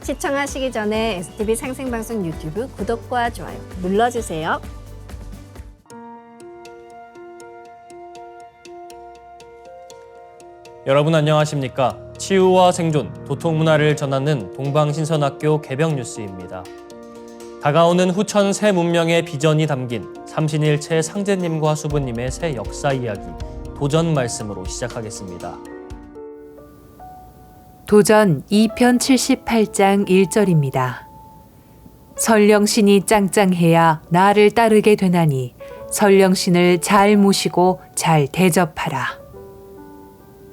시청하시기 전에 STV 상생방송 유튜브 구독과 좋아요 눌러주세요. 여러분 안녕하십니까? 치유와 생존, 도통문화를 전하는 동방신선학교 개병 뉴스입니다. 다가오는 후천 새 문명의 비전이 담긴 삼신일체 상제님과 수부님의 새 역사 이야기, 도전 말씀으로 시작하겠습니다. 도전 2편 78장 1절입니다. 설령신이 짱짱해야 나를 따르게 되나니 설령신을 잘 모시고 잘 대접하라.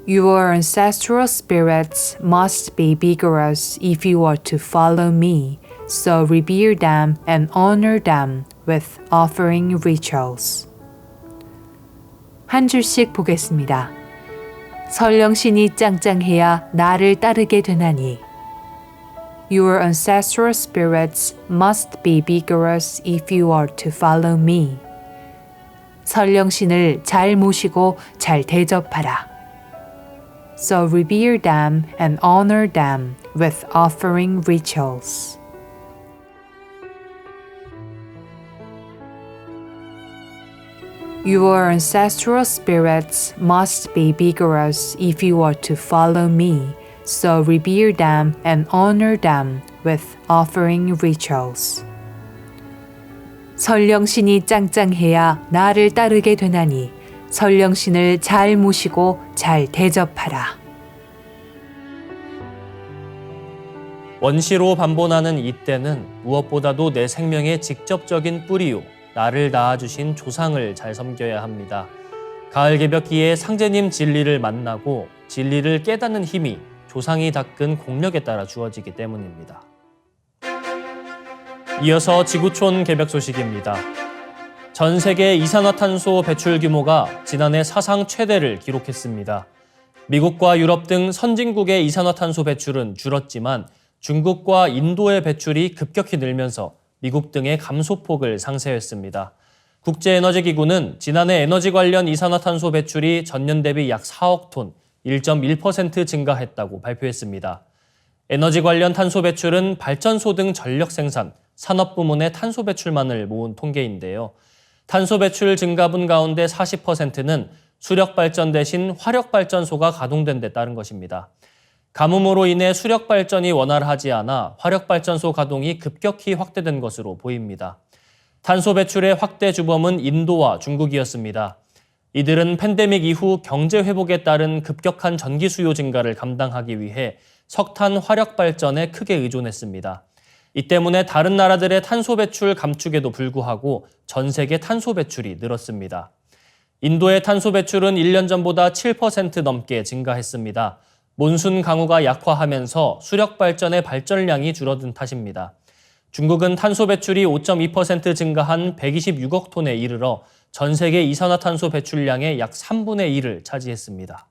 Your ancestral spirits must be vigorous if you are to follow me, so revere them and honor them with offering rituals. 한 줄씩 보겠습니다. 설령신이 짱짱해야 나를 따르게 되나니 Your ancestral spirits must be vigorous if you are to follow me. 설령신을 잘 모시고 잘 대접하라. So revere them and honor them with offering rituals. Your ancestral spirits must be vigorous if you are to follow me, so revere them and honor them with offering rituals. 설령신이 짱짱해야 나를 따르게 되나니 설령신을 잘 모시고 잘 대접하라. 원시로 반본하는 이때는 무엇보다도 내 생명의 직접적인 뿌리요, 나를 낳아주신 조상을 잘 섬겨야 합니다. 가을 개벽기에 상제님 진리를 만나고 진리를 깨닫는 힘이 조상이 닦은 공력에 따라 주어지기 때문입니다. 이어서 지구촌 개벽 소식입니다. 전 세계 이산화탄소 배출 규모가 지난해 사상 최대를 기록했습니다. 미국과 유럽 등 선진국의 이산화탄소 배출은 줄었지만 중국과 인도의 배출이 급격히 늘면서 미국 등의 감소폭을 상쇄했습니다. 국제에너지기구는 지난해 에너지 관련 이산화탄소 배출이 전년 대비 약 4억 톤, 1.1% 증가했다고 발표했습니다. 에너지 관련 탄소 배출은 발전소 등 전력 생산, 산업 부문의 탄소 배출만을 모은 통계인데요. 탄소 배출 증가분 가운데 40%는 수력 발전 대신 화력 발전소가 가동된 데 따른 것입니다. 가뭄으로 인해 수력 발전이 원활하지 않아 화력 발전소 가동이 급격히 확대된 것으로 보입니다. 탄소 배출의 확대 주범은 인도와 중국이었습니다. 이들은 팬데믹 이후 경제 회복에 따른 급격한 전기 수요 증가를 감당하기 위해 석탄 화력 발전에 크게 의존했습니다. 이 때문에 다른 나라들의 탄소 배출 감축에도 불구하고 전 세계 탄소 배출이 늘었습니다. 인도의 탄소 배출은 1년 전보다 7% 넘게 증가했습니다. 몬순 강우가 약화하면서 수력 발전의 발전량이 줄어든 탓입니다. 중국은 탄소 배출이 5.2% 증가한 126억 톤에 이르러 전 세계 이산화탄소 배출량의 약 3분의 1을 차지했습니다.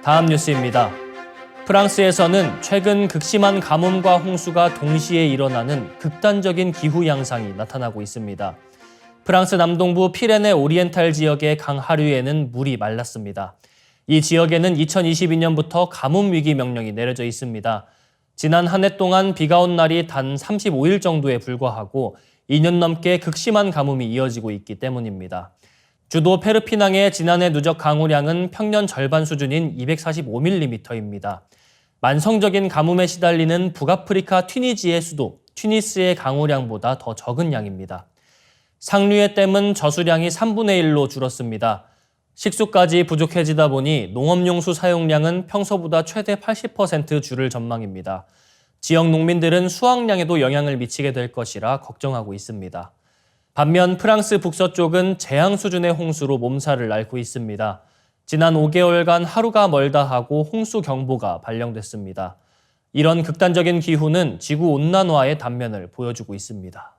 다음 뉴스입니다. 프랑스에서는 최근 극심한 가뭄과 홍수가 동시에 일어나는 극단적인 기후 양상이 나타나고 있습니다. 프랑스 남동부 피레네 오리엔탈 지역의 강 하류에는 물이 말랐습니다. 이 지역에는 2022년부터 가뭄 위기 명령이 내려져 있습니다. 지난 한 해 동안 비가 온 날이 단 35일 정도에 불과하고 2년 넘게 극심한 가뭄이 이어지고 있기 때문입니다. 주도 페르피낭의 지난해 누적 강우량은 평년 절반 수준인 245mm입니다. 만성적인 가뭄에 시달리는 북아프리카 튀니지의 수도 튀니스의 강우량보다 더 적은 양입니다. 상류의 댐은 저수량이 3분의 1로 줄었습니다. 식수까지 부족해지다 보니 농업용수 사용량은 평소보다 최대 80% 줄을 전망입니다. 지역 농민들은 수확량에도 영향을 미치게 될 것이라 걱정하고 있습니다. 반면 프랑스 북서쪽은 재앙 수준의 홍수로 몸살을 앓고 있습니다. 지난 5개월간 하루가 멀다 하고 홍수 경보가 발령됐습니다. 이런 극단적인 기후는 지구 온난화의 단면을 보여주고 있습니다.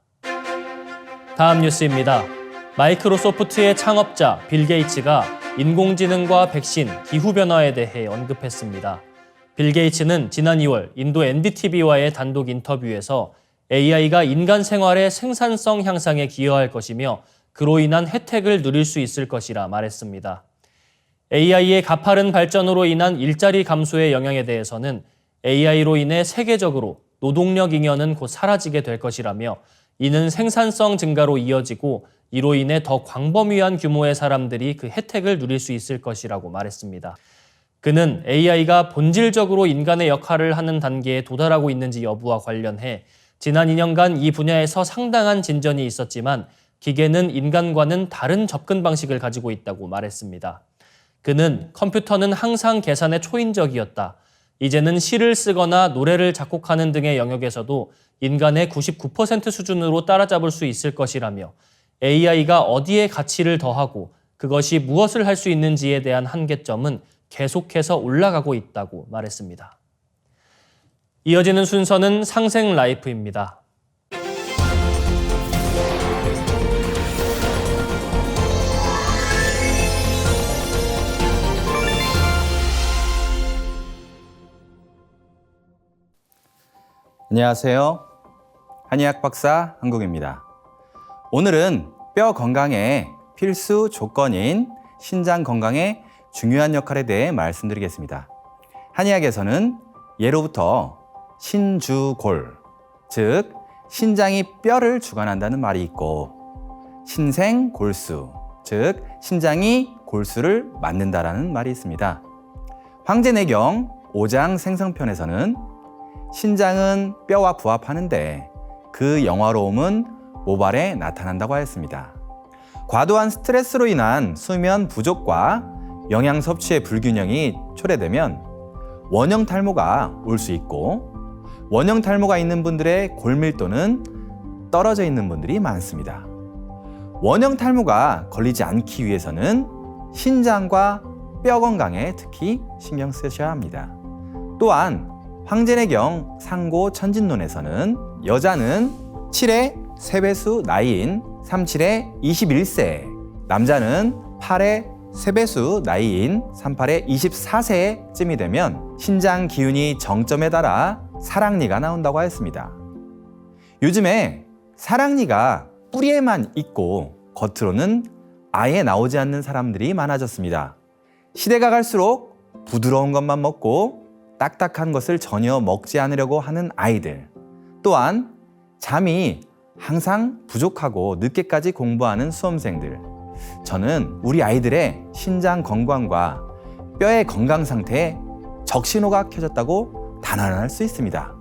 다음 뉴스입니다. 마이크로소프트의 창업자 빌 게이츠가 인공지능과 백신, 기후변화에 대해 언급했습니다. 빌 게이츠는 지난 2월 인도 NDTV와의 단독 인터뷰에서 AI가 인간 생활의 생산성 향상에 기여할 것이며 그로 인한 혜택을 누릴 수 있을 것이라 말했습니다. AI의 가파른 발전으로 인한 일자리 감소의 영향에 대해서는 AI로 인해 세계적으로 노동력 잉여는 곧 사라지게 될 것이라며 이는 생산성 증가로 이어지고 이로 인해 더 광범위한 규모의 사람들이 그 혜택을 누릴 수 있을 것이라고 말했습니다. 그는 AI가 본질적으로 인간의 역할을 하는 단계에 도달하고 있는지 여부와 관련해 지난 2년간 이 분야에서 상당한 진전이 있었지만 기계는 인간과는 다른 접근 방식을 가지고 있다고 말했습니다. 그는 컴퓨터는 항상 계산에 초인적이었다. 이제는 시를 쓰거나 노래를 작곡하는 등의 영역에서도 인간의 99% 수준으로 따라잡을 수 있을 것이라며 AI가 어디에 가치를 더하고 그것이 무엇을 할 수 있는지에 대한 한계점은 계속해서 올라가고 있다고 말했습니다. 이어지는 순서는 상생 라이프입니다. 안녕하세요. 한의학 박사 한국입니다. 오늘은 뼈 건강의 필수 조건인 신장 건강의 중요한 역할에 대해 말씀드리겠습니다. 한의학에서는 예로부터 신주골, 즉 신장이 뼈를 주관한다는 말이 있고 신생골수, 즉 신장이 골수를 만든다라는 말이 있습니다. 황제내경 5장 생성편에서는 신장은 뼈와 부합하는데 그 영화로움은 모발에 나타난다고 하였습니다. 과도한 스트레스로 인한 수면 부족과 영양 섭취의 불균형이 초래되면 원형 탈모가 올 수 있고 원형 탈모가 있는 분들의 골밀도는 떨어져 있는 분들이 많습니다. 원형 탈모가 걸리지 않기 위해서는 신장과 뼈 건강에 특히 신경 쓰셔야 합니다. 또한 황제내경 상고 천진론에서는 여자는 7의 3배수 나이인 37의 21세, 남자는 8의 3배수 나이인 38의 24세쯤이 되면 신장 기운이 정점에 달아 사랑니가 나온다고 하였습니다. 요즘에 사랑니가 뿌리에만 있고 겉으로는 아예 나오지 않는 사람들이 많아졌습니다. 시대가 갈수록 부드러운 것만 먹고 딱딱한 것을 전혀 먹지 않으려고 하는 아이들, 또한 잠이 항상 부족하고 늦게까지 공부하는 수험생들, 저는 우리 아이들의 신장 건강과 뼈의 건강 상태에 적신호가 켜졌다고 단언할 수 있습니다.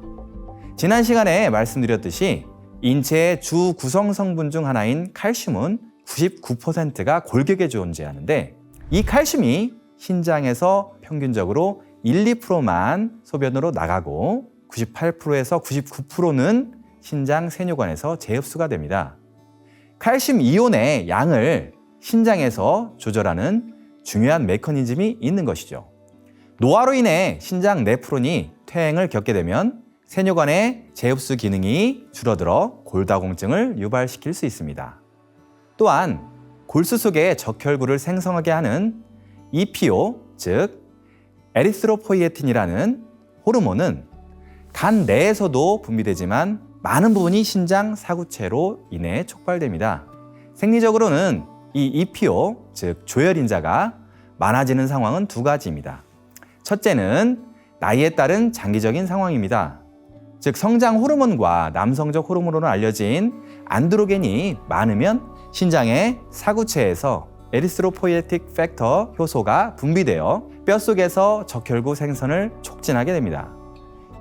지난 시간에 말씀드렸듯이 인체의 주 구성 성분 중 하나인 칼슘은 99%가 골격에 존재하는데 이 칼슘이 신장에서 평균적으로 1, 2%만 소변으로 나가고 98%에서 99%는 신장 세뇨관에서 재흡수가 됩니다. 칼슘 이온의 양을 신장에서 조절하는 중요한 메커니즘이 있는 것이죠. 노화로 인해 신장 네프론이 퇴행을 겪게 되면 세뇨관의 재흡수 기능이 줄어들어 골다공증을 유발시킬 수 있습니다. 또한 골수 속에 적혈구를 생성하게 하는 EPO, 즉 에리스로포이에틴이라는 호르몬은 간 내에서도 분비되지만 많은 부분이 신장 사구체로 인해 촉발됩니다. 생리적으로는 이 EPO, 즉 조혈인자가 많아지는 상황은 두 가지입니다. 첫째는 나이에 따른 장기적인 상황입니다. 즉 성장 호르몬과 남성적 호르몬으로 알려진 안드로겐이 많으면 신장의 사구체에서 에리스로포이에틱 팩터 효소가 분비되어 뼛속에서 적혈구 생성을 촉진하게 됩니다.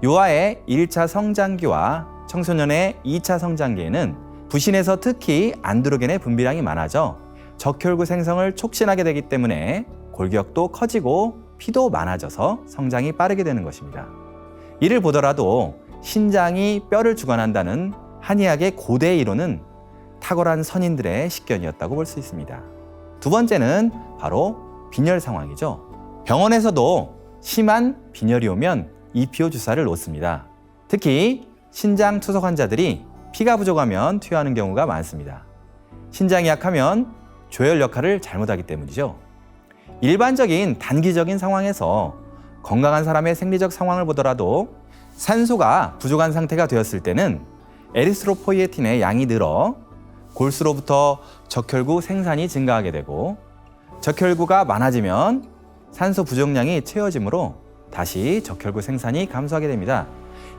유아의 1차 성장기와 청소년의 2차 성장기에는 부신에서 특히 안드로겐의 분비량이 많아져 적혈구 생성을 촉진하게 되기 때문에 골격도 커지고 피도 많아져서 성장이 빠르게 되는 것입니다. 이를 보더라도 신장이 뼈를 주관한다는 한의학의 고대 이론은 탁월한 선인들의 식견이었다고 볼 수 있습니다. 두 번째는 바로 빈혈 상황이죠. 병원에서도 심한 빈혈이 오면 EPO 주사를 놓습니다. 특히 신장 투석 환자들이 피가 부족하면 투여하는 경우가 많습니다. 신장이 약하면 조혈 역할을 잘못하기 때문이죠. 일반적인 단기적인 상황에서 건강한 사람의 생리적 상황을 보더라도 산소가 부족한 상태가 되었을 때는 에리스로포이에틴의 양이 늘어 골수로부터 적혈구 생산이 증가하게 되고 적혈구가 많아지면 산소 부족량이 채워지므로 다시 적혈구 생산이 감소하게 됩니다.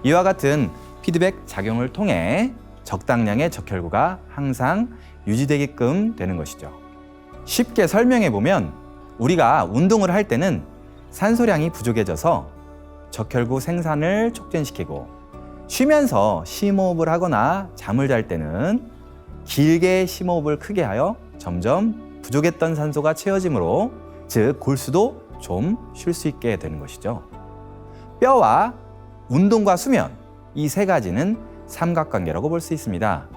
이와 같은 피드백 작용을 통해 적당량의 적혈구가 항상 유지되게끔 되는 것이죠. 쉽게 설명해 보면 우리가 운동을 할 때는 산소량이 부족해져서 적혈구 생산을 촉진시키고 쉬면서 심호흡을 하거나 잠을 잘 때는 길게 심호흡을 크게 하여 점점 부족했던 산소가 채워지므로 즉 골수도 좀 쉴 수 있게 되는 것이죠. 뼈와 운동과 수면 이 세 가지는 삼각관계라고 볼 수 있습니다.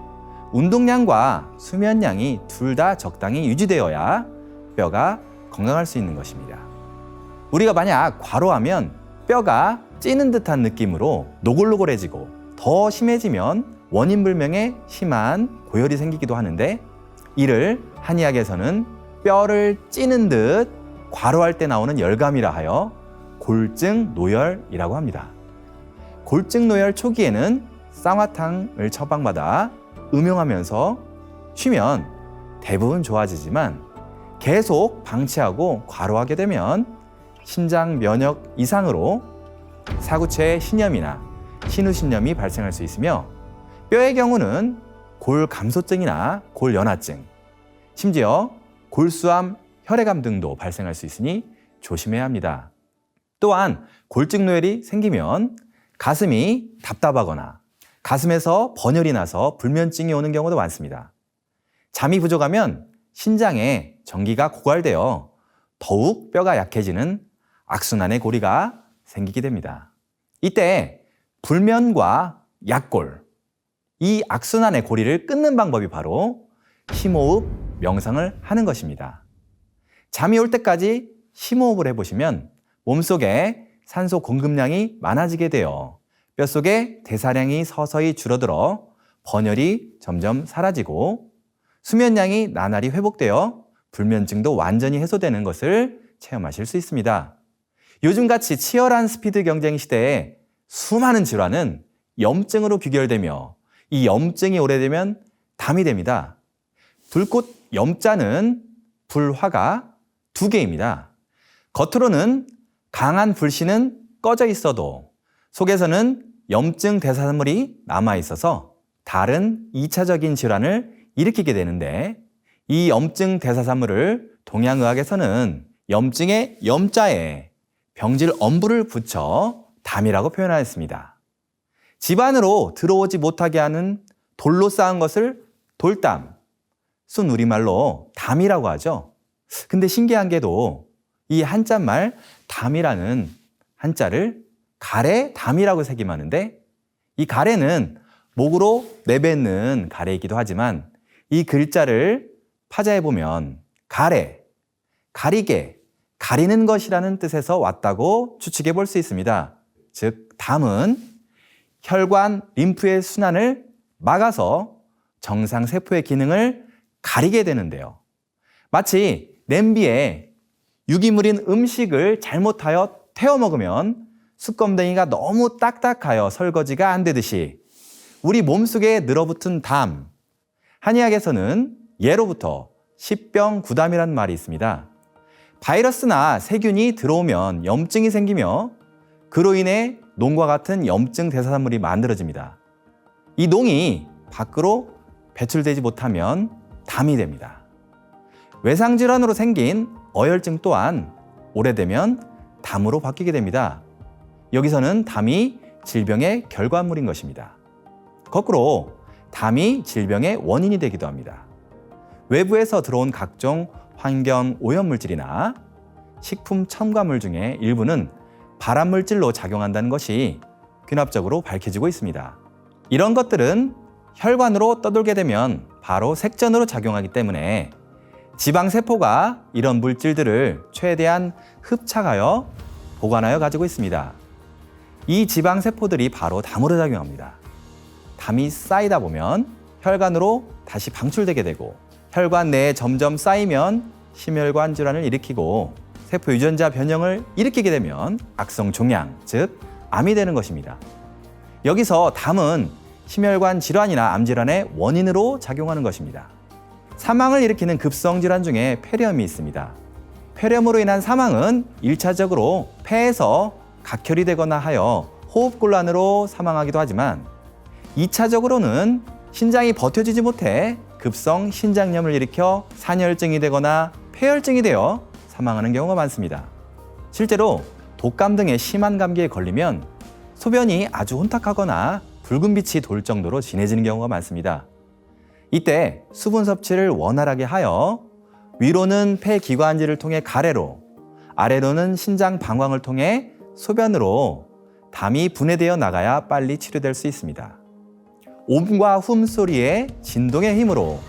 운동량과 수면량이 둘 다 적당히 유지되어야 뼈가 건강할 수 있는 것입니다. 우리가 만약 과로하면 뼈가 찌는 듯한 느낌으로 노골노골해지고 더 심해지면 원인불명의 심한 고열이 생기기도 하는데 이를 한의학에서는 뼈를 찌는 듯 과로할 때 나오는 열감이라 하여 골증 노열이라고 합니다. 골증 노열 초기에는 쌍화탕을 처방받아 음용하면서 쉬면 대부분 좋아지지만 계속 방치하고 과로하게 되면 신장 면역 이상으로 사구체 신염이나 신우신염이 발생할 수 있으며 뼈의 경우는 골감소증이나 골연화증, 심지어 골수암, 혈액암 등도 발생할 수 있으니 조심해야 합니다. 또한 골증노열이 생기면 가슴이 답답하거나 가슴에서 번열이 나서 불면증이 오는 경우도 많습니다. 잠이 부족하면 신장에 전기가 고갈되어 더욱 뼈가 약해지는 악순환의 고리가 생기게 됩니다. 이때 불면과 약골, 이 악순환의 고리를 끊는 방법이 바로 심호흡, 명상을 하는 것입니다. 잠이 올 때까지 심호흡을 해보시면 몸속에 산소 공급량이 많아지게 되어 뼛속에 대사량이 서서히 줄어들어 번열이 점점 사라지고 수면량이 나날이 회복되어 불면증도 완전히 해소되는 것을 체험하실 수 있습니다. 요즘같이 치열한 스피드 경쟁 시대에 수많은 질환은 염증으로 귀결되며 이 염증이 오래되면 담이 됩니다. 불꽃 염자는 불화가 두 개입니다. 겉으로는 강한 불씨는 꺼져 있어도 속에서는 염증 대사물이 남아 있어서 다른 2차적인 질환을 일으키게 되는데 이 염증 대사산물을 동양의학에서는 염증의 염자에 병질 엄부를 붙여 담이라고 표현하였습니다. 집안으로 들어오지 못하게 하는 돌로 쌓은 것을 돌담, 순 우리말로 담이라고 하죠. 근데 신기한 게도 이 한자말 담이라는 한자를 가래 담이라고 새김하는데 이 가래는 목으로 내뱉는 가래이기도 하지만 이 글자를 파자해보면 가래, 가리개, 가리는 것이라는 뜻에서 왔다고 추측해 볼 수 있습니다. 즉 담은 혈관, 림프의 순환을 막아서 정상 세포의 기능을 가리게 되는데요. 마치 냄비에 유기물인 음식을 잘못하여 태워 먹으면 숯검댕이가 너무 딱딱하여 설거지가 안 되듯이 우리 몸속에 늘어붙은 담, 한의학에서는 예로부터 십병구담이라는 말이 있습니다. 바이러스나 세균이 들어오면 염증이 생기며 그로 인해 농과 같은 염증 대사산물이 만들어집니다. 이 농이 밖으로 배출되지 못하면 담이 됩니다. 외상질환으로 생긴 어혈증 또한 오래되면 담으로 바뀌게 됩니다. 여기서는 담이 질병의 결과물인 것입니다. 거꾸로 담이 질병의 원인이 되기도 합니다. 외부에서 들어온 각종 환경 오염물질이나 식품 첨가물 중에 일부는 발암물질로 작용한다는 것이 귀납적으로 밝혀지고 있습니다. 이런 것들은 혈관으로 떠돌게 되면 바로 색전으로 작용하기 때문에 지방세포가 이런 물질들을 최대한 흡착하여 보관하여 가지고 있습니다. 이 지방세포들이 바로 담으로 작용합니다. 담이 쌓이다 보면 혈관으로 다시 방출되게 되고 혈관 내에 점점 쌓이면 심혈관 질환을 일으키고 세포 유전자 변형을 일으키게 되면 악성 종양, 즉 암이 되는 것입니다. 여기서 담은 심혈관 질환이나 암질환의 원인으로 작용하는 것입니다. 사망을 일으키는 급성 질환 중에 폐렴이 있습니다. 폐렴으로 인한 사망은 1차적으로 폐에서 각혈이 되거나 하여 호흡곤란으로 사망하기도 하지만 2차적으로는 신장이 버텨주지 못해 급성 신장염을 일으켜 산혈증이 되거나 폐혈증이 되어 사망하는 경우가 많습니다. 실제로 독감 등의 심한 감기에 걸리면 소변이 아주 혼탁하거나 붉은 빛이 돌 정도로 진해지는 경우가 많습니다. 이때 수분 섭취를 원활하게 하여 위로는 폐기관지를 통해 가래로, 아래로는 신장 방광을 통해 소변으로 담이 분해되어 나가야 빨리 치료될 수 있습니다. 옴과 훔 소리의 진동의 힘으로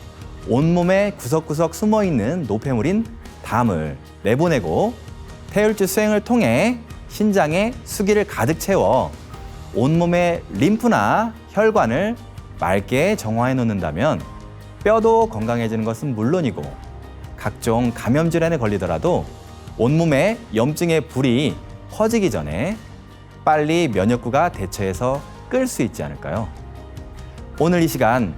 온몸의 구석구석 숨어있는 노폐물인 담을 내보내고 폐혈주 수행을 통해 신장에 수기를 가득 채워 온몸의 림프나 혈관을 맑게 정화해 놓는다면 뼈도 건강해지는 것은 물론이고 각종 감염 질환에 걸리더라도 온몸의 염증의 불이 퍼지기 전에 빨리 면역구가 대처해서 끌 수 있지 않을까요? 오늘 이 시간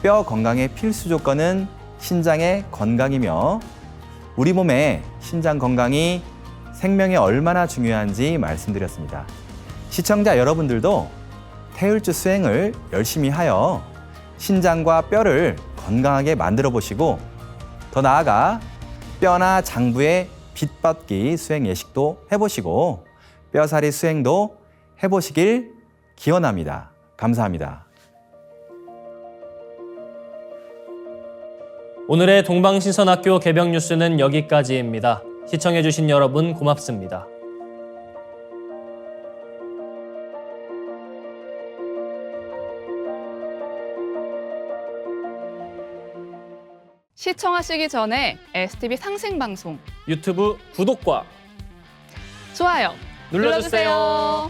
뼈 건강의 필수 조건은 신장의 건강이며 우리 몸의 신장 건강이 생명에 얼마나 중요한지 말씀드렸습니다. 시청자 여러분들도 폐혈주 수행을 열심히 하여 신장과 뼈를 건강하게 만들어 보시고 더 나아가 뼈나 장부의 빗받기 수행 예식도 해보시고 뼈살이 수행도 해보시길 기원합니다. 감사합니다. 오늘의 동방신선학교 개병 뉴스는 여기까지입니다. 시청해주신 여러분 고맙습니다. 시청하시기 전에 STV 상생방송 유튜브 구독과 좋아요 눌러주세요.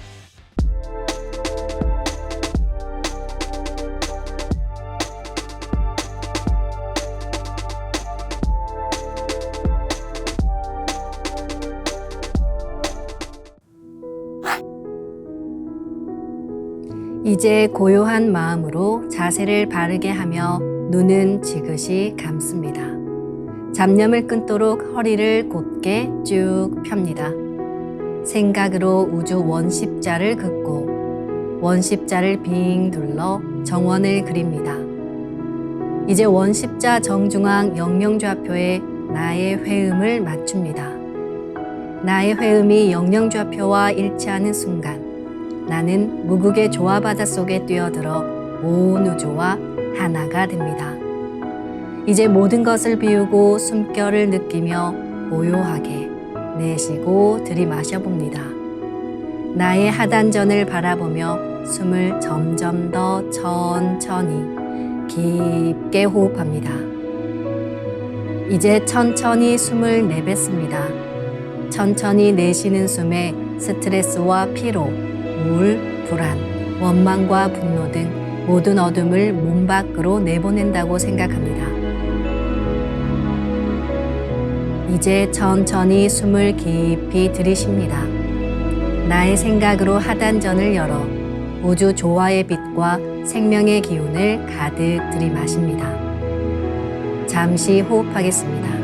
이제 고요한 마음으로 자세를 바르게 하며 눈은 지그시 감습니다. 잡념을 끊도록 허리를 곧게 쭉 펴니다. 생각으로 우주 원십자를 긋고 원십자를 빙 둘러 정원을 그립니다. 이제 원십자 정중앙 영명좌표에 나의 회음을 맞춥니다. 나의 회음이 영영좌표와 일치하는 순간 나는 무국의 조화바다 속에 뛰어들어 온 우주와 하나가 됩니다. 이제 모든 것을 비우고 숨결을 느끼며 고요하게 내쉬고 들이마셔 봅니다. 나의 하단전을 바라보며 숨을 점점 더 천천히 깊게 호흡합니다. 이제 천천히 숨을 내뱉습니다. 천천히 내쉬는 숨에 스트레스와 피로, 우울, 불안, 원망과 분노 등 모든 어둠을 몸 밖으로 내보낸다고 생각합니다. 이제 천천히 숨을 깊이 들이쉽니다. 나의 생각으로 하단전을 열어 우주 조화의 빛과 생명의 기운을 가득 들이마십니다. 잠시 호흡하겠습니다.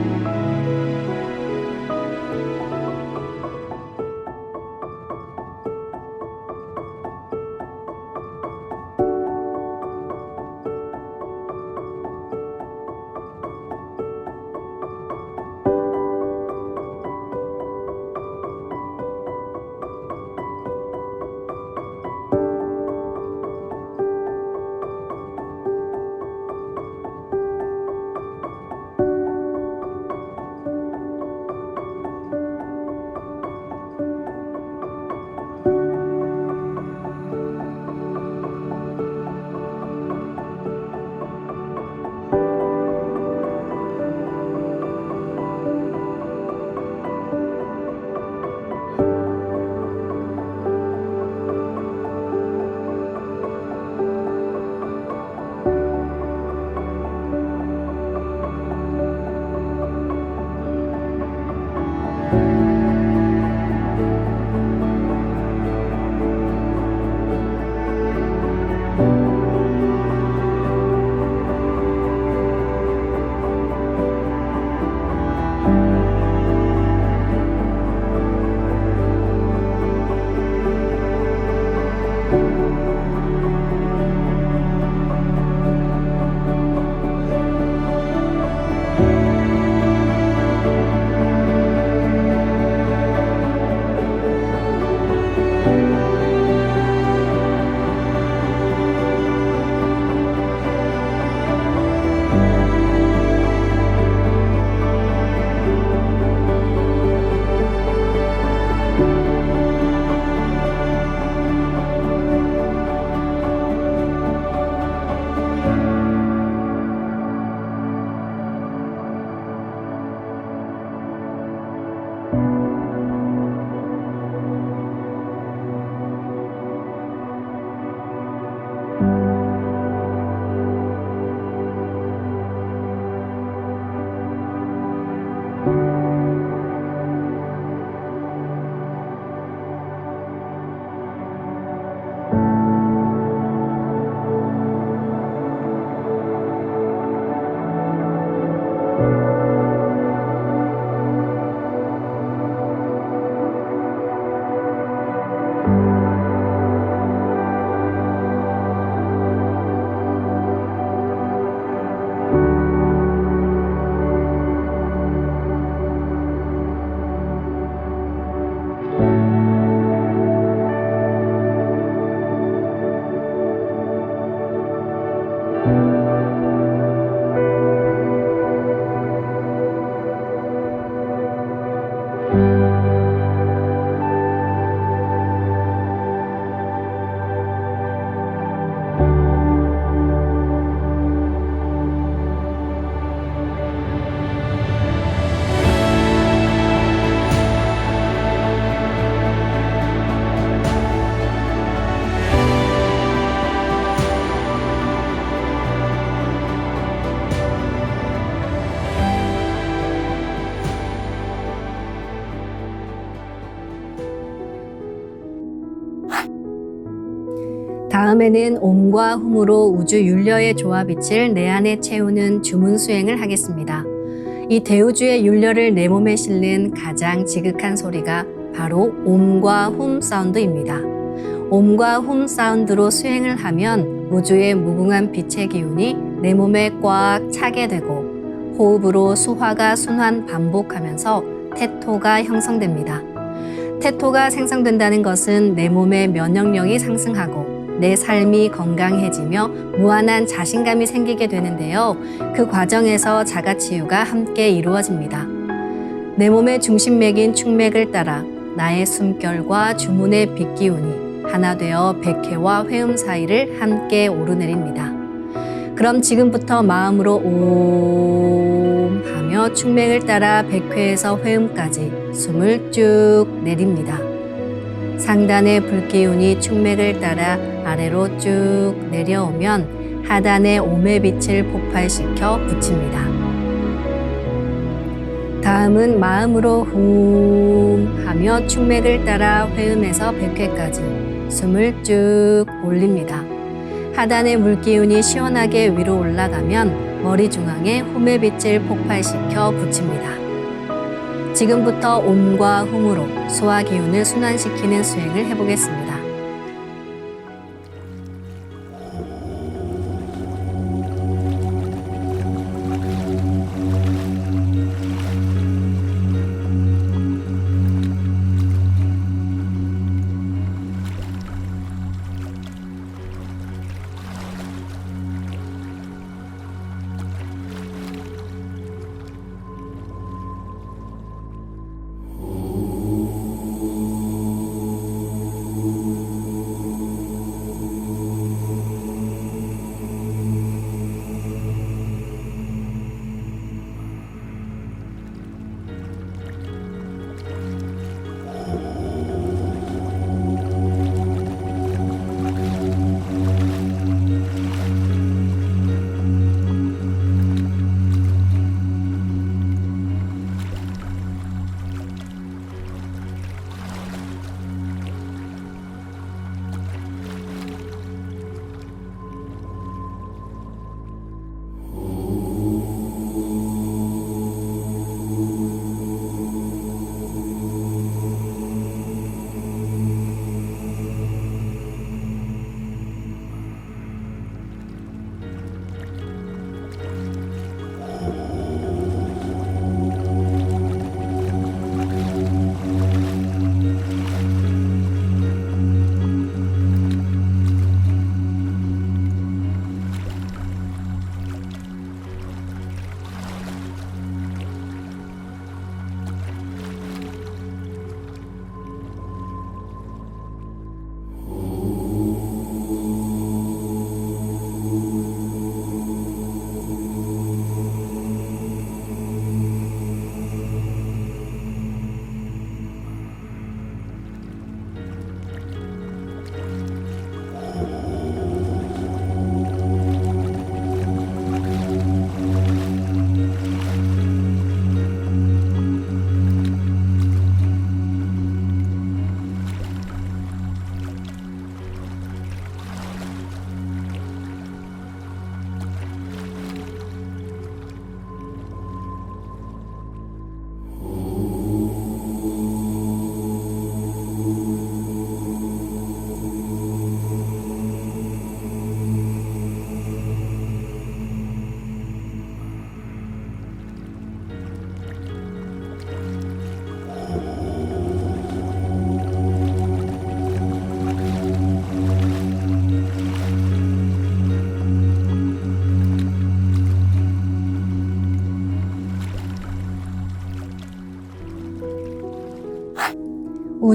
다음에는 옴과 훔으로 우주 율려의 조화빛을 내 안에 채우는 주문 수행을 하겠습니다. 이 대우주의 율려를 내 몸에 실는 가장 지극한 소리가 바로 옴과 훔 사운드입니다. 옴과 훔 사운드로 수행을 하면 우주의 무궁한 빛의 기운이 내 몸에 꽉 차게 되고 호흡으로 수화가 순환 반복하면서 태토가 형성됩니다. 태토가 생성된다는 것은 내 몸의 면역력이 상승하고 내 삶이 건강해지며 무한한 자신감이 생기게 되는데요. 그 과정에서 자가치유가 함께 이루어집니다. 내 몸의 중심맥인 축맥을 따라 나의 숨결과 주문의 빛기운이 하나 되어 백회와 회음 사이를 함께 오르내립니다. 그럼 지금부터 마음으로 옴 하며 축맥을 따라 백회에서 회음까지 숨을 쭉 내립니다. 상단의 불기운이 축맥을 따라 아래로 쭉 내려오면 하단의 옴의 빛을 폭발시켜 붙입니다. 다음은 마음으로 훔 하며 축맥을 따라 회음에서 백회까지 숨을 쭉 올립니다. 하단의 물기운이 시원하게 위로 올라가면 머리 중앙에 훔의 빛을 폭발시켜 붙입니다. 지금부터 옴과 훔으로 소화 기운을 순환시키는 수행을 해보겠습니다.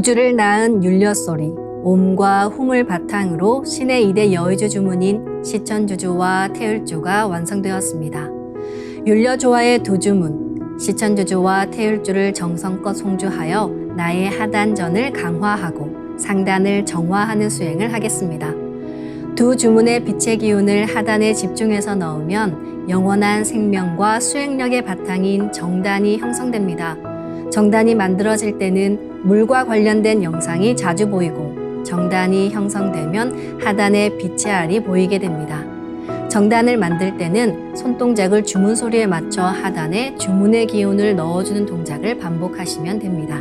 우주를 낳은 율려소리, 옴과 훔을 바탕으로 신의 2대 여의주 주문인 시천주주와 태율주가 완성되었습니다. 율려조화의 두 주문, 시천주주와 태율주를 정성껏 송주하여 나의 하단전을 강화하고 상단을 정화하는 수행을 하겠습니다. 두 주문의 빛의 기운을 하단에 집중해서 넣으면 영원한 생명과 수행력의 바탕인 정단이 형성됩니다. 정단이 만들어질 때는 물과 관련된 영상이 자주 보이고 정단이 형성되면 하단에 빛의 알이 보이게 됩니다. 정단을 만들 때는 손동작을 주문 소리에 맞춰 하단에 주문의 기운을 넣어주는 동작을 반복하시면 됩니다.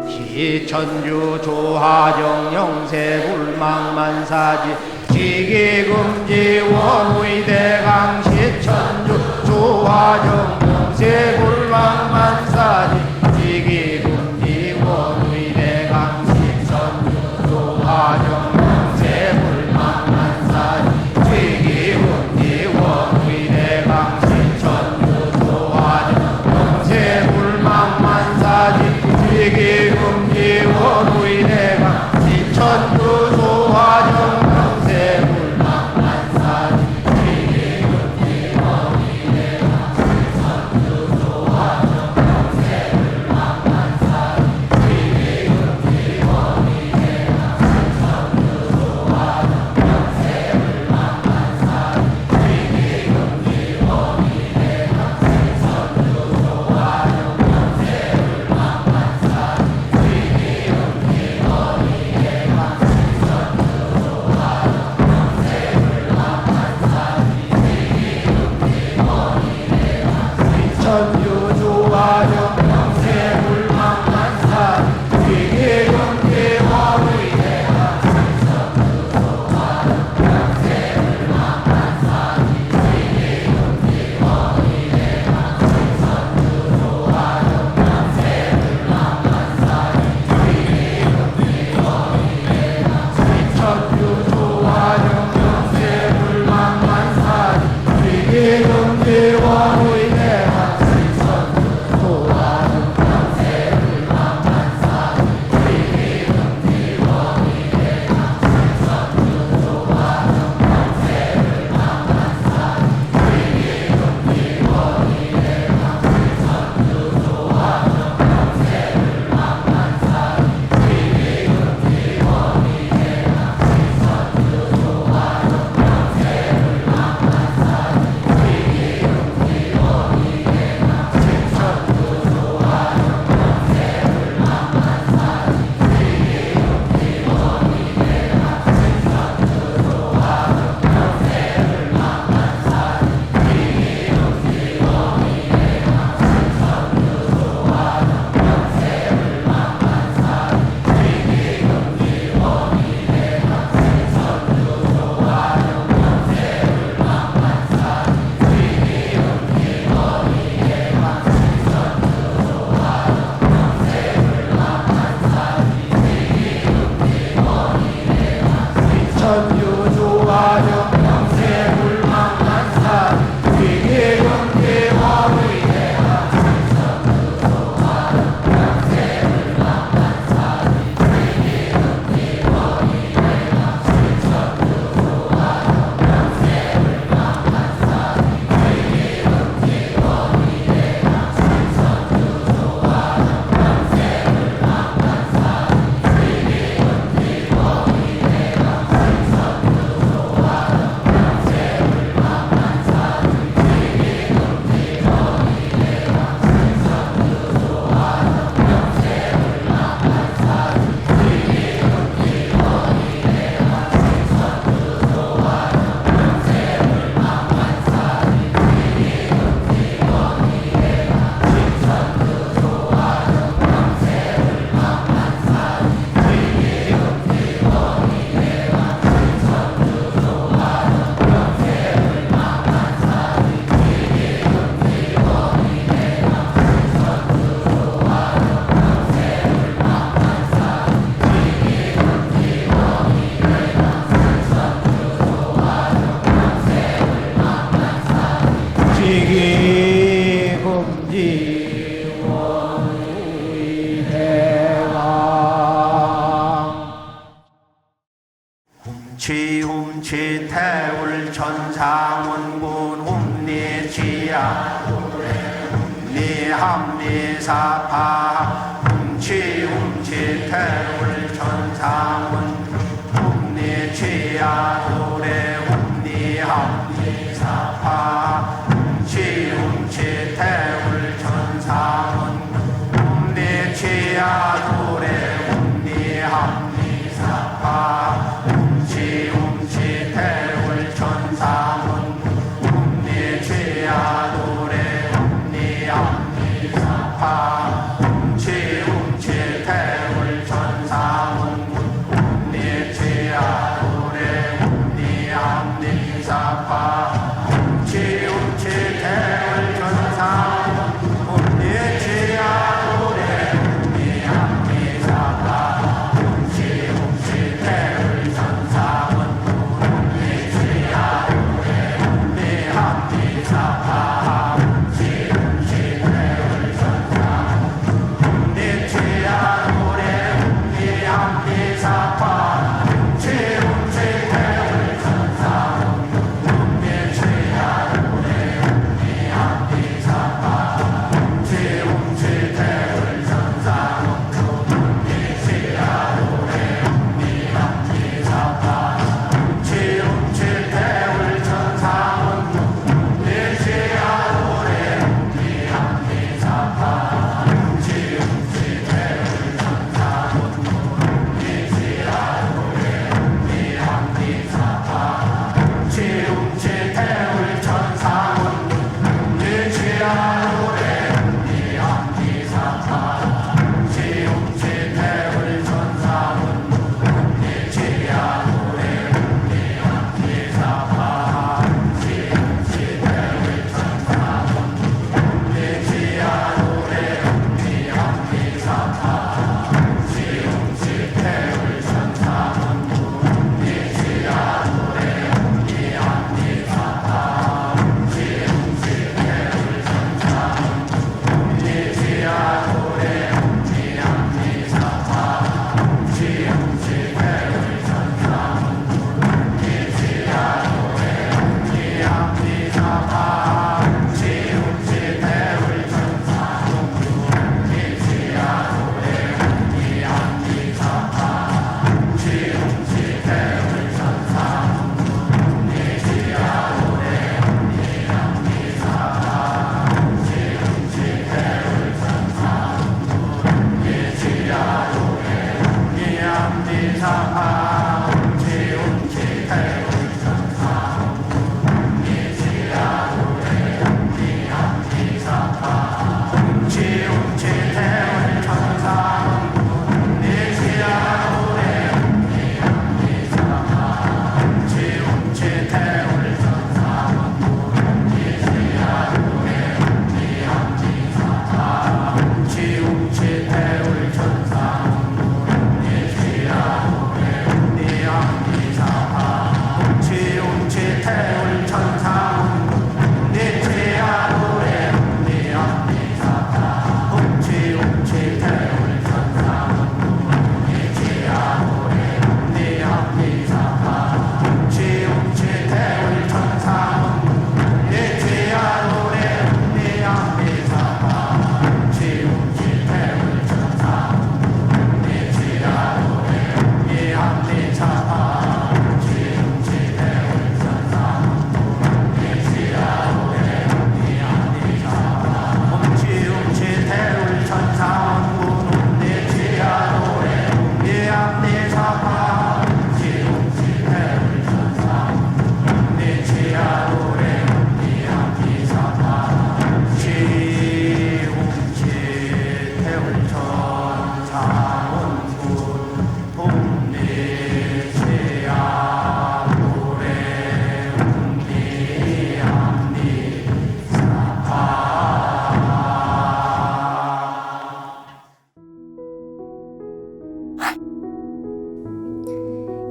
시천주 조화정 영세불망만사지 지기금지 원의대강 시천주 조화정 영세불망만사지 지기금지 원의대강 시천주 조화정 영세불망만사지 지기금지 원의대강 시천주 조화정 영세불망만사지 지기금지 원의대강 시천주 조화정 영세불망만사지 지기금지 원의대강 시천주 조화정 영세불망만사지 지기금지 원의대강 시천주 조화정 영세불망만사지 지기금지 원의대강 시천주 조화정 천주 조화정 영세불망만사지 지기금지 원의대강 시천주 조화정 영세불망만사지 지기금지 원의대강 시천주 조화정 영세불망만사지 지기금지 원의대강 시천주 조화정 영세불망만사지 지기금지 원의대강 천주 조화정 영세불망만사지 지기금지 원의대강 시천주 조화정 영세불망만사지 지기금지 원의대강 시천주 조화정 영세불망만사지 지기금지 원의대강 시천주 조화정 영세불망만사지 지기금지 원의대강 지기금지 원의대강 훔치 태울 천상원군 훔리지야 훔리합리사파 훔치 태울 천상원 훔리지야 노래 훔리합리사파 훔치 태울 천상원 훔리지야 노래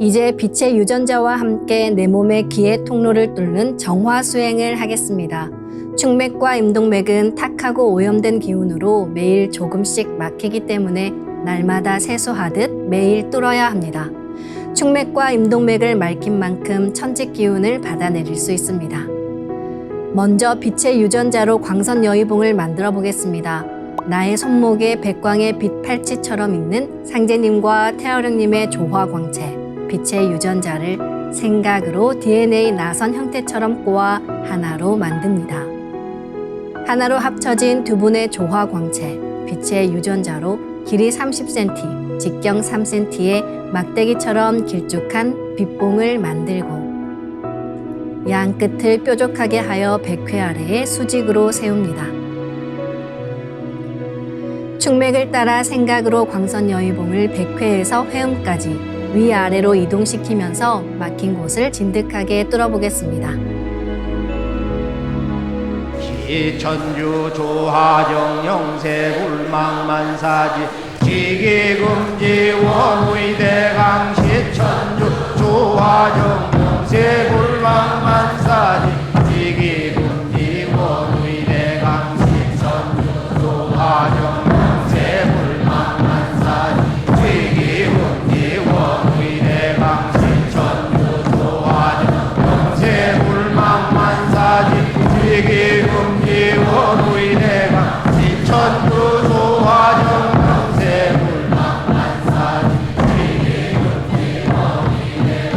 이제 빛의 유전자와 함께 내 몸의 기의 통로를 뚫는 정화 수행을 하겠습니다. 축맥과 임동맥은 탁하고 오염된 기운으로 매일 조금씩 막히기 때문에 날마다 세수하듯 매일 뚫어야 합니다. 축맥과 임동맥을 맑힌 만큼 천직 기운을 받아내릴 수 있습니다. 먼저 빛의 유전자로 광선 여의봉을 만들어 보겠습니다. 나의 손목에 백광의 빛 팔찌처럼 있는 상제님과 태어령님의 조화광채, 빛의 유전자를 생각으로 DNA 나선 형태처럼 꼬아 하나로 만듭니다. 하나로 합쳐진 두 분의 조화광채, 빛의 유전자로 길이 30cm, 직경 3cm의 막대기처럼 길쭉한 빛봉을 만들고 양 끝을 뾰족하게 하여 백회 아래에 수직으로 세웁니다. 축맥을 따라 생각으로 광선 여의봉을 백회에서 회음까지 위아래로 이동시키면서 막힌 곳을 진득하게 뚫어보겠습니다. 시천주 조화정 영세 불망만사지 지기금지 원의대강 시천주 조화정 영세 불망만사지 지기금지 원의대강 시천주 조화정 영세 불망만사지 지기금지 원의대강 시천주 조화정 영세 불망만사지 지기금지 원의대강 시천주 조화정 영세 불망만사지 지기금지 원의대강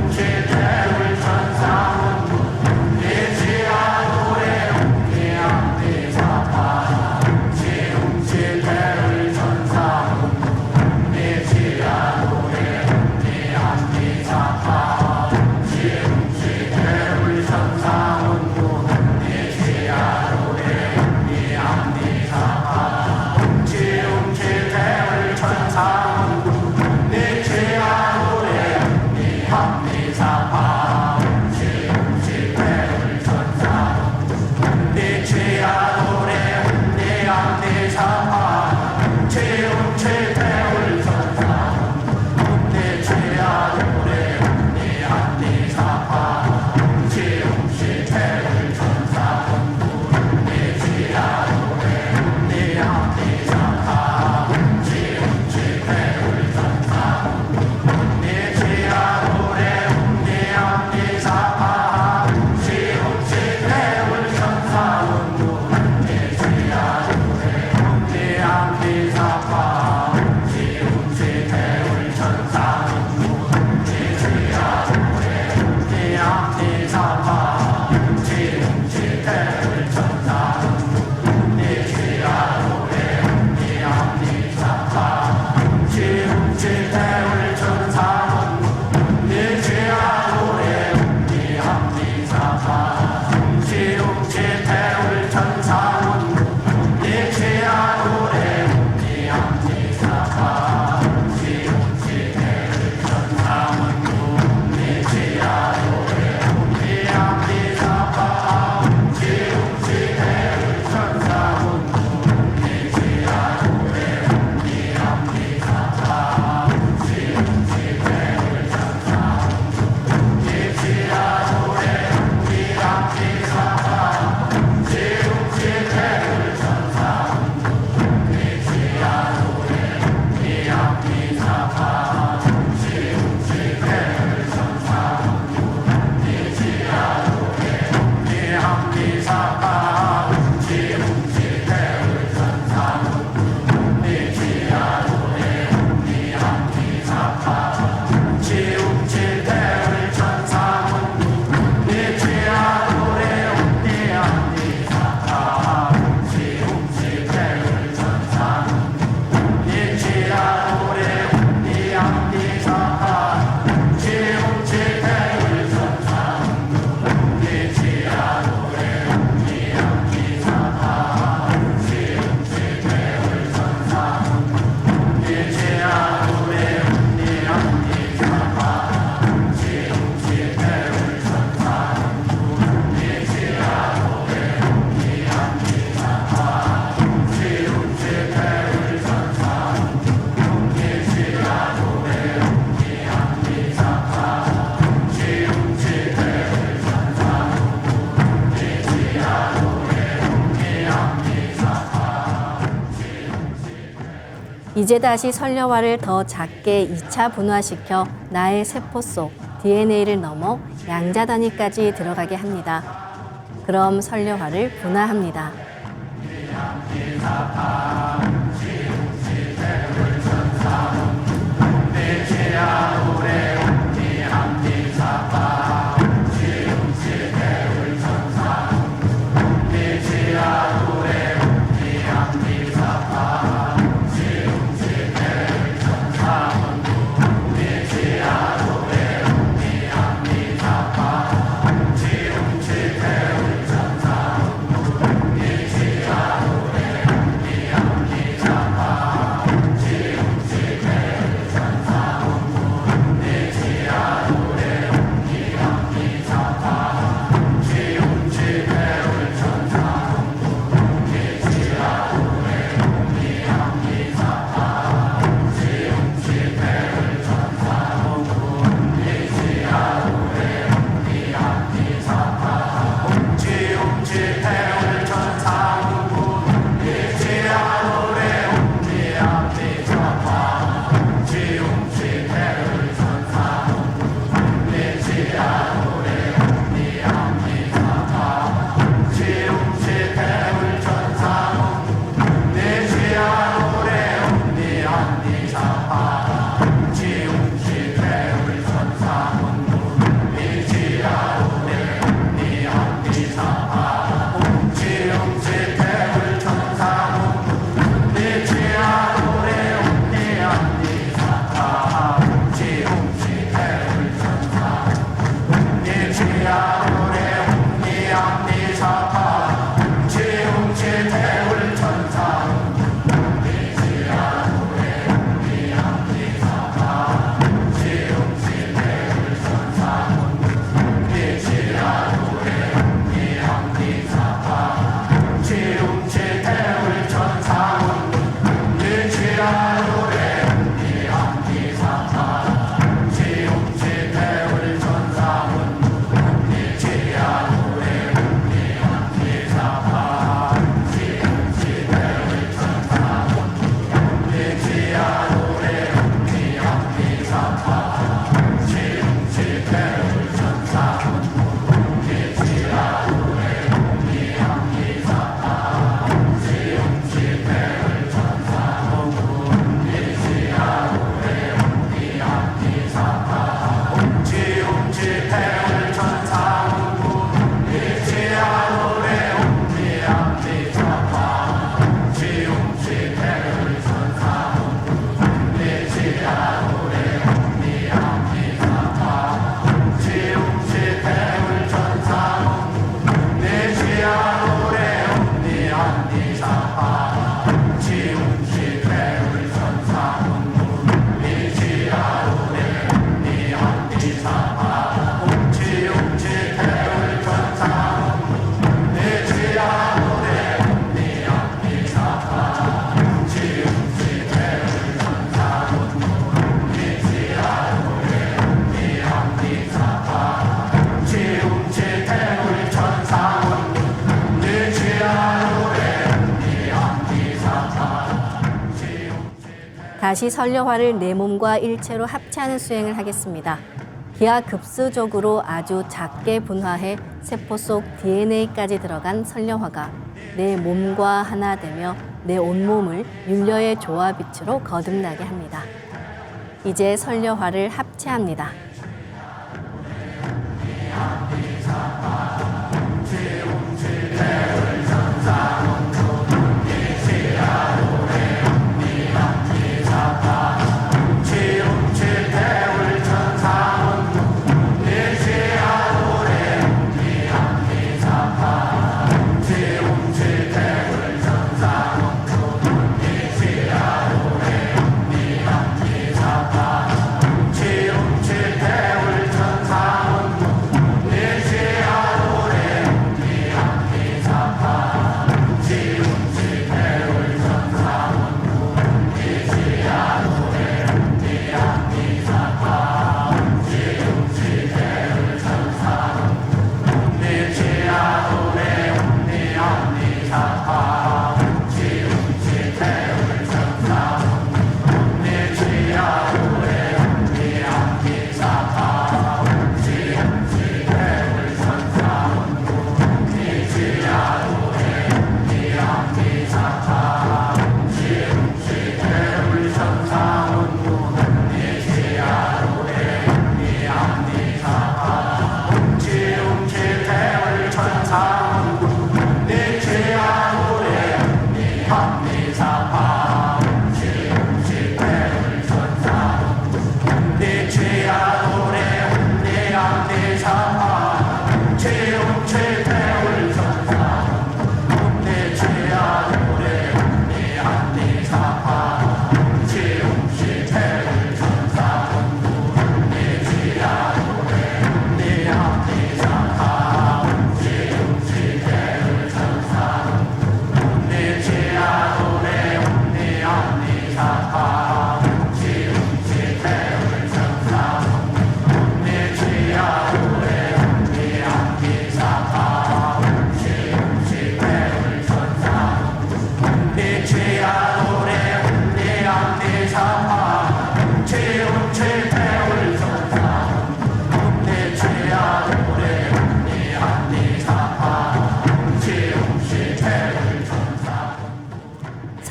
이제 다시 설려화를 더 작게 2차 분화시켜 나의 세포 속 DNA를 넘어 양자 단위까지 들어가게 합니다. 그럼 설려화를 분화합니다. 다시 설려화를 내 몸과 일체로 합체하는 수행을 하겠습니다. 기하급수적으로 아주 작게 분화해 세포 속 DNA까지 들어간 설려화가 내 몸과 하나 되며 내 온몸을 윤려의 조화빛으로 거듭나게 합니다. 이제 설려화를 합체합니다. 지음칠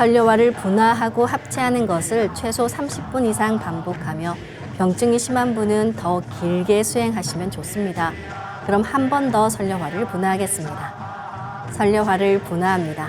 설료화를 분화하고 합체하는 것을 최소 30분 이상 반복하며 병증이 심한 분은 더 길게 수행하시면 좋습니다. 그럼 한 번 더 설료화를 분화하겠습니다. 설료화를 분화합니다.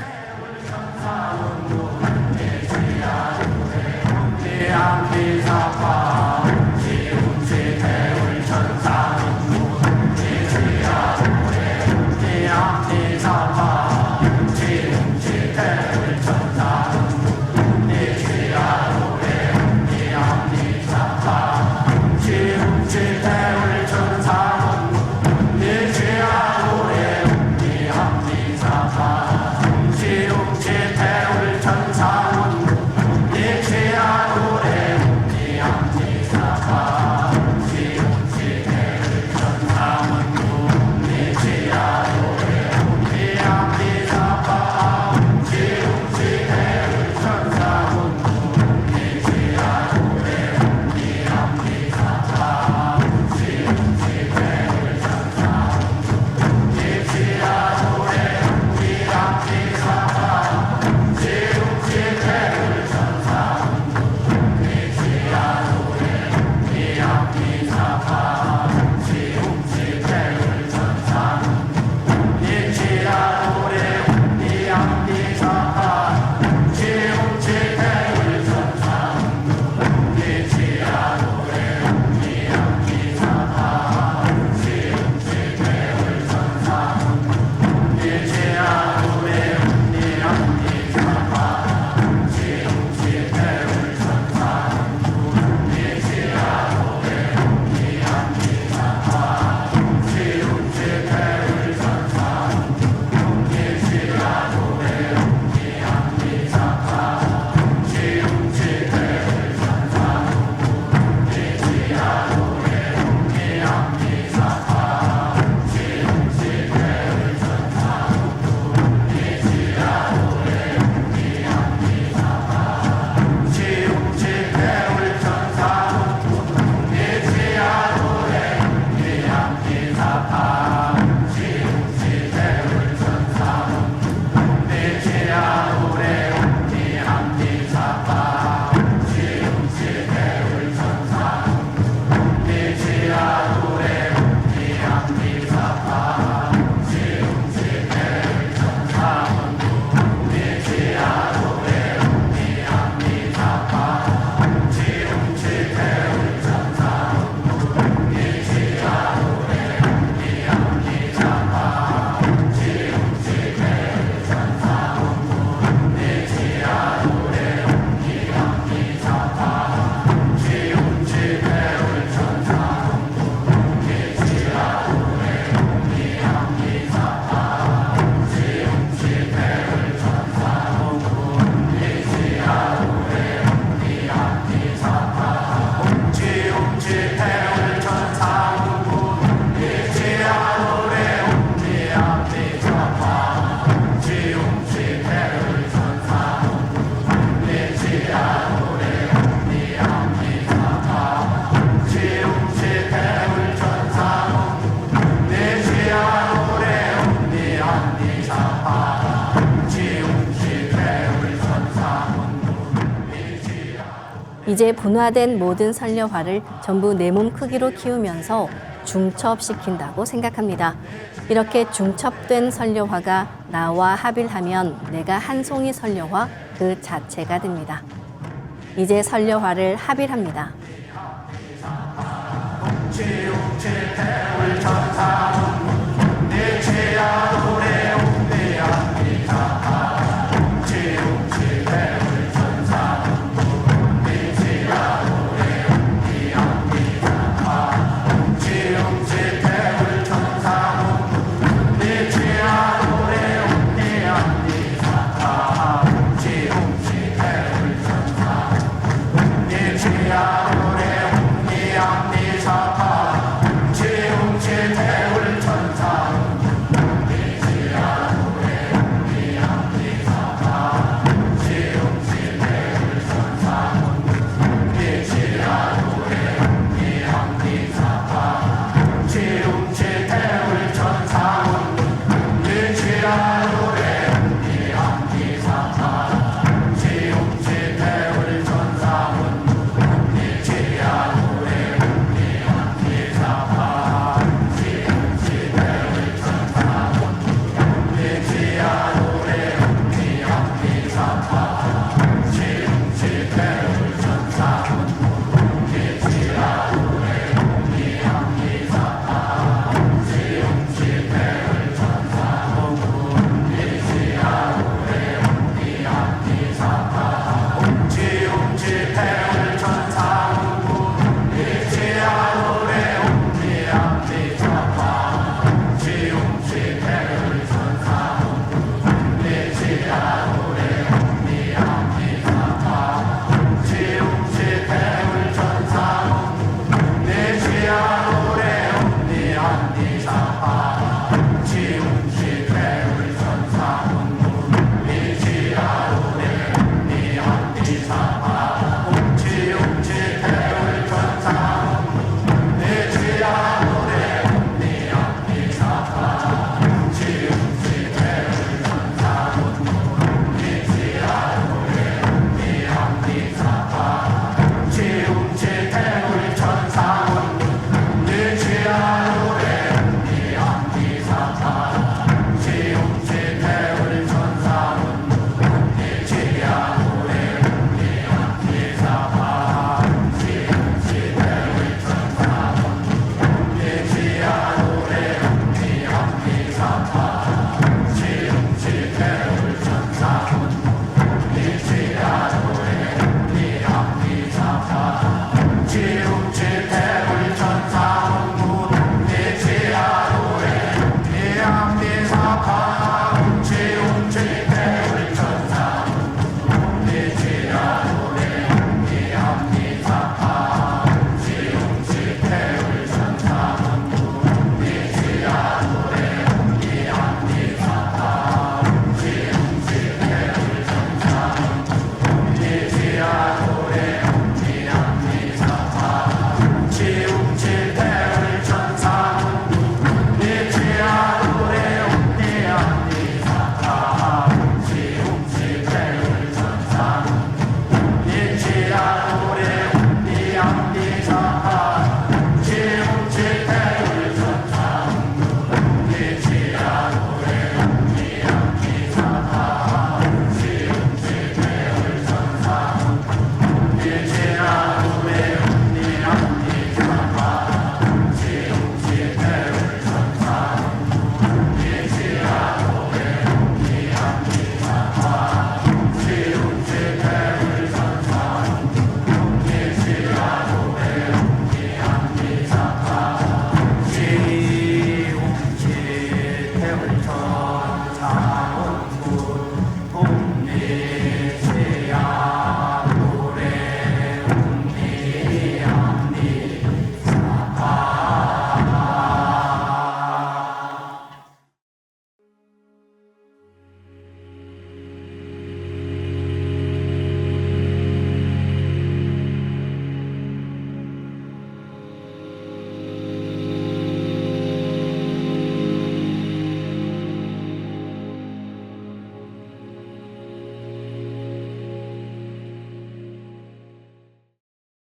이제 분화된 모든 설료화를 전부 내 몸 크기로 키우면서 중첩시킨다고 생각합니다. 이렇게 중첩된 설료화가 나와 합일하면 내가 한 송이 설료화 그 자체가 됩니다. 이제 설료화를 합일합니다. 지옥 지태울 천사